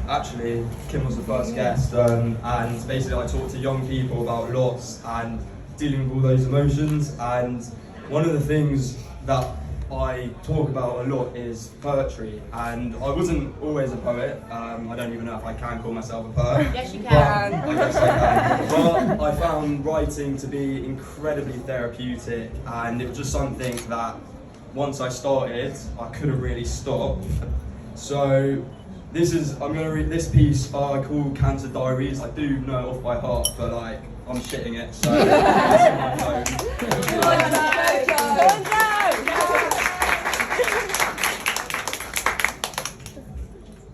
actually, Kim was the first guest, and basically I talked to young people about loss and dealing with all those emotions. And one of the things that I talk about a lot is poetry, and I wasn't always a poet. I don't even know if I can call myself a poet. Yes, you can. I guess I can. But I found writing to be incredibly therapeutic, and it was just something that once I started, I couldn't really stop. So I'm going to read this piece I call Cancer Diaries. I do know it off by heart, but like I'm shitting it, so it's on my phone.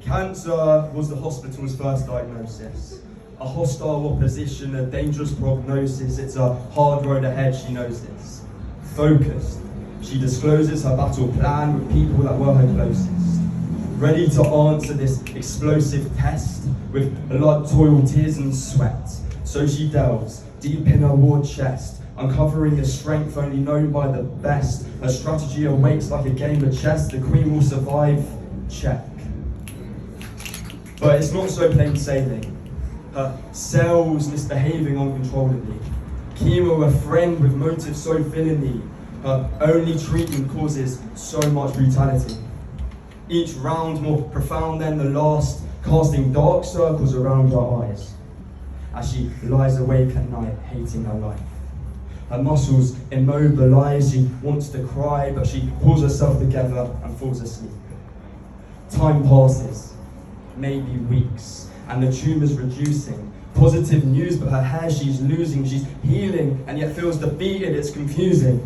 Cancer was the hospital's first diagnosis. A hostile opposition, a dangerous prognosis. It's a hard road ahead, she knows this. Focused, she discloses her battle plan with people that were her closest. Ready to answer this explosive test with blood, toil, tears and sweat. So she delves deep in her war chest, uncovering the strength only known by the best. Her strategy awakes like a game of chess. The queen will survive, check. But it's not so plain sailing. Her cells misbehaving uncontrollably. Chemo, a friend with motive so villainy. Her only treatment causes so much brutality. Each round more profound than the last, casting dark circles around her eyes. As she lies awake at night, hating her life. Her muscles immobilized, she wants to cry, but she pulls herself together and falls asleep. Time passes. Maybe weeks, and the tumour's reducing. Positive news, but her hair she's losing. She's healing, and yet feels defeated. It's confusing.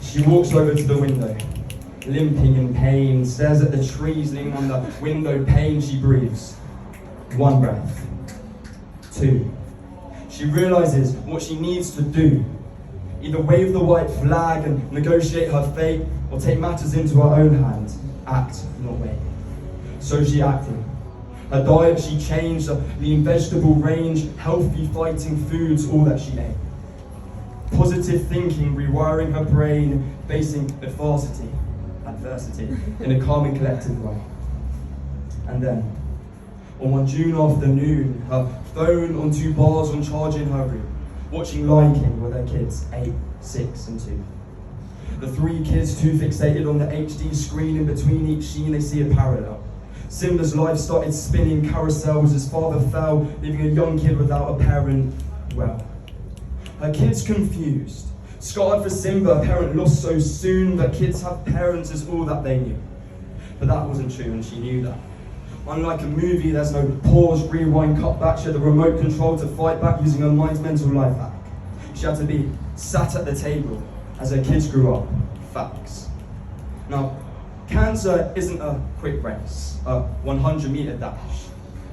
She walks over to the window, limping in pain, stares at the trees leaning on the window pane. She breathes. 1 breath. 2. She realises what she needs to do. Either wave the white flag and negotiate her fate, or take matters into her own hand. Act, not wait. So she acted. Her diet she changed, the vegetable range, healthy fighting foods, all that she ate. Positive thinking, rewiring her brain, facing adversity in a calm and collected way. And then, on one June afternoon, her phone on 2 bars on charge in her room, watching Lion King with her kids, 8, 6 and 2. The 3 kids too fixated on the HD screen. In between each scene they see a parallel. Simba's life started spinning carousels. His father fell, leaving a young kid without a parent. Well, her kid's confused. Scarred for Simba, a parent lost so soon, but kids have parents is all that they knew. But that wasn't true, and she knew that. Unlike a movie, there's no pause, rewind, cut back. She had the remote control to fight back using her mind's mental life hack. She had to be sat at the table as her kids grew up. Facts. Now, cancer isn't a quick race, a 100-meter dash.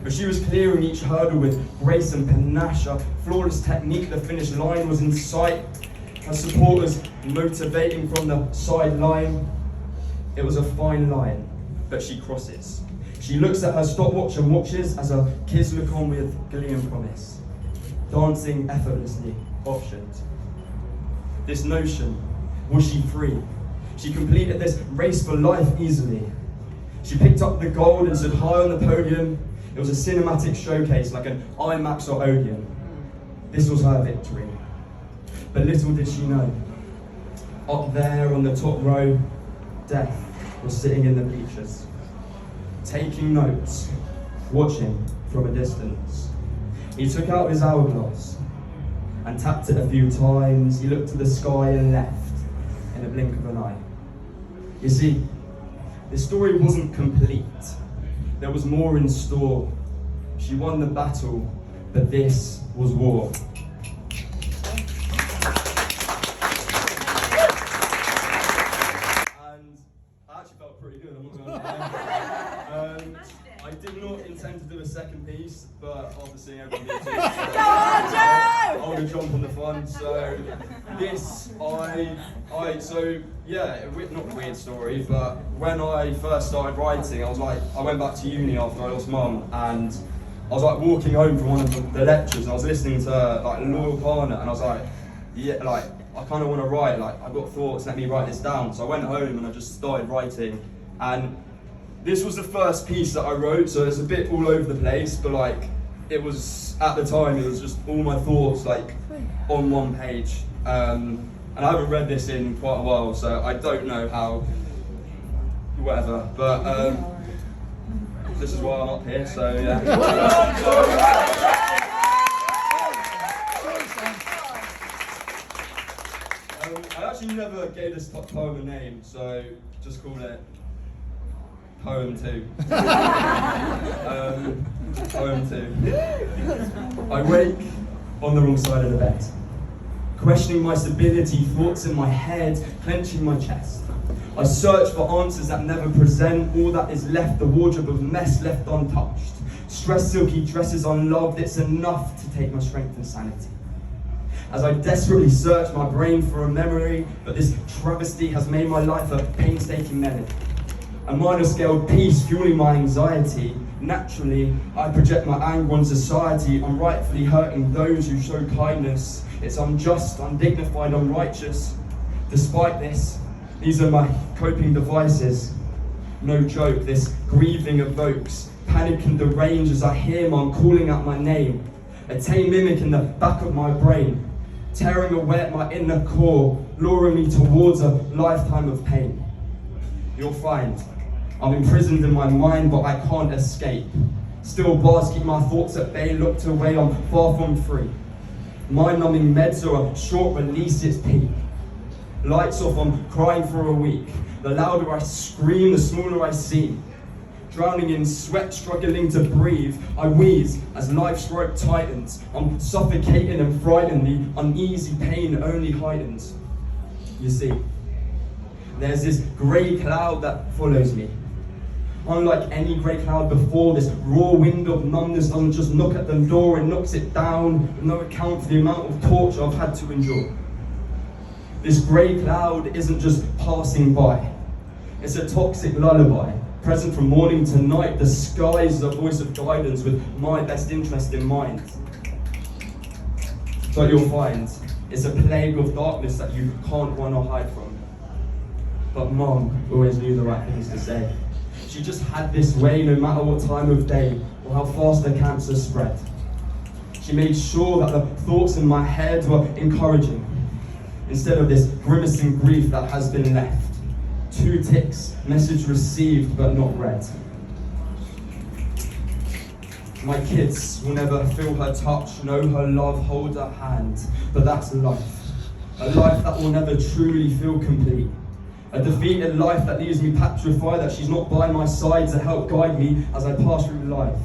But she was clearing each hurdle with grace and panache. A flawless technique, the finish line was in sight. Her supporters motivating from the sideline. It was a fine line, but she crosses. She looks at her stopwatch and watches as her kids look on with glee and promise. Dancing effortlessly, optioned. This notion, was she free? She completed this race for life easily. She picked up the gold and stood high on the podium. It was a cinematic showcase like an IMAX or Odeon. This was her victory. But little did she know, up there on the top row, death was sitting in the bleachers, taking notes, watching from a distance. He took out his hourglass and tapped it a few times. He looked to the sky and left in a blink of an eye. You see, this story wasn't complete. There was more in store. She won the battle, but this was war. And I actually felt pretty good, I'm not gonna lie. I did not intend to do a second piece, but after seeing everyone do it, I want to jump on the fun. So this, not a weird story, but when I first started writing, I went back to uni after I lost mum, and I was like walking home from one of the lectures, and I was listening to like Loyal Partner, and I was like, yeah, like I kind of want to write, like I've got thoughts, let me write this down. So I went home and I just started writing, and This was the first piece that I wrote, so it's a bit all over the place, but like, it was, at the time, it was just all my thoughts like on one page. And I haven't read this in quite a while, so I don't know how, whatever, but this is why I'm up here, so yeah. I actually never gave this poem a name, so just call it Poem 2. Poem 2. I wake on the wrong side of the bed, questioning my stability, thoughts in my head, clenching my chest. I search for answers that never present, all that is left, the wardrobe of mess left untouched. Stress silky dresses unloved, it's enough to take my strength and sanity. As I desperately search my brain for a memory, but this travesty has made my life a painstaking melody. A minor scaled piece fueling my anxiety. Naturally, I project my anger on society. I'm rightfully hurting those who show kindness. It's unjust, undignified, unrighteous. Despite this, these are my coping devices. No joke, this grieving evokes panic and derange as I hear mum calling out my name. A tame mimic in the back of my brain, tearing away at my inner core, luring me towards a lifetime of pain. You'll find I'm imprisoned in my mind, but I can't escape. Still bars keep my thoughts at bay, locked away, I'm far from free. Mind-numbing meds are a short release, it's peak. Lights off, I'm crying for a week. The louder I scream, the smaller I seem. Drowning in sweat, struggling to breathe, I wheeze as life's rope tightens. I'm suffocating and frightened, the uneasy pain only heightens. You see, there's this grey cloud that follows me. Unlike any grey cloud before, this raw wind of numbness doesn't just knock at the door, it knocks it down, with no account for the amount of torture I've had to endure. This grey cloud isn't just passing by, it's a toxic lullaby, present from morning to night. The sky is a voice of guidance with my best interest in mind. But you'll find it's a plague of darkness that you can't run or hide from. But Mum always knew the right things to say. She just had this way, no matter what time of day or how fast the cancer spread. She made sure that the thoughts in my head were encouraging, instead of this grimacing grief that has been left. 2 ticks, message received but not read. My kids will never feel her touch, know her love, hold her hand, but that's life. A life that will never truly feel complete. A defeated life that leaves me petrified that she's not by my side to help guide me as I pass through life.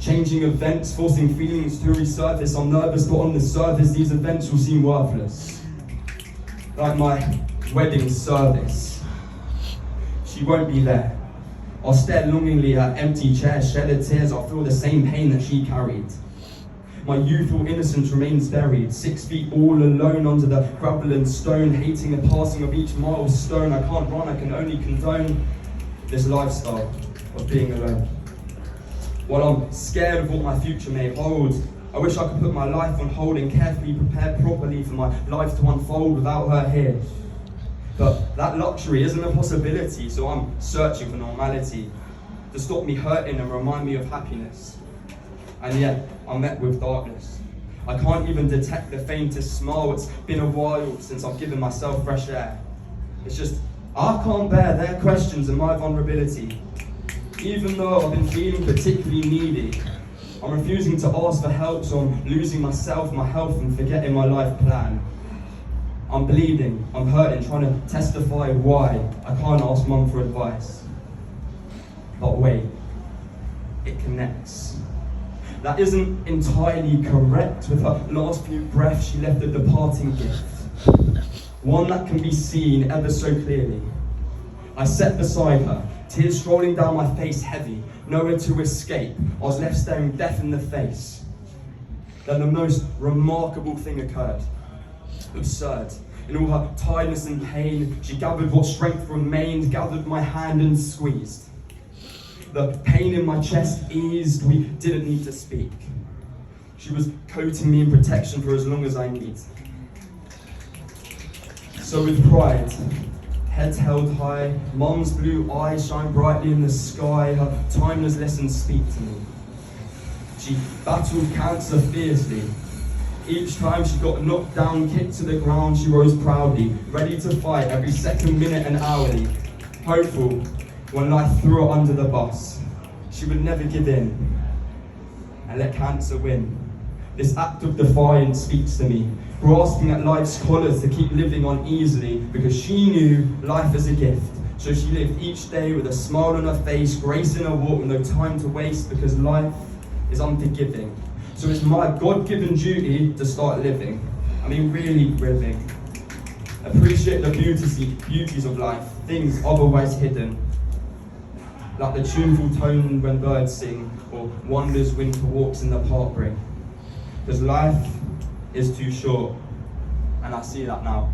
Changing events, forcing feelings to resurface. I'm nervous, but on the surface, these events will seem worthless. Like my wedding service. She won't be there. I'll stare longingly at empty chairs, shed her tears. I'll feel the same pain that she carried. My youthful innocence remains buried, 6 feet all alone under the gravel and stone, hating the passing of each milestone. I can't run, I can only condone this lifestyle of being alone. While I'm scared of what my future may hold, I wish I could put my life on hold and carefully prepare properly for my life to unfold without her here. But that luxury isn't a possibility, so I'm searching for normality to stop me hurting and remind me of happiness. And yet, I'm met with darkness. I can't even detect the faintest smile. It's been a while since I've given myself fresh air. It's just, I can't bear their questions and my vulnerability. Even though I've been feeling particularly needy, I'm refusing to ask for help, so I'm losing myself, my health, and forgetting my life plan. I'm bleeding, I'm hurting, trying to testify why I can't ask Mum for advice. But wait, it connects. That isn't entirely correct. With her last few breaths, she left a departing gift. One that can be seen ever so clearly. I sat beside her, tears strolling down my face heavy, nowhere to escape. I was left staring death in the face. Then the most remarkable thing occurred. Absurd. In all her tiredness and pain, she gathered what strength remained, gathered my hand and squeezed. The pain in my chest eased, we didn't need to speak. She was coating me in protection for as long as I need. So with pride, head held high, mum's blue eyes shine brightly in the sky, her timeless lessons speak to me. She battled cancer fiercely. Each time she got knocked down, kicked to the ground, she rose proudly, ready to fight every second, minute and hourly. Hopeful when life threw her under the bus, she would never give in and let cancer win. This act of defiance speaks to me, grasping at life's collars to keep living on easily, because she knew life as a gift. So she lived each day with a smile on her face, grace in her walk, with no time to waste, because life is unforgiving. So it's my God-given duty to start living. I mean, really living. Appreciate the beauties of life, things otherwise hidden, like the tuneful tone when birds sing, or wonders winter walks in the park bring. Because life is too short, and I see that now.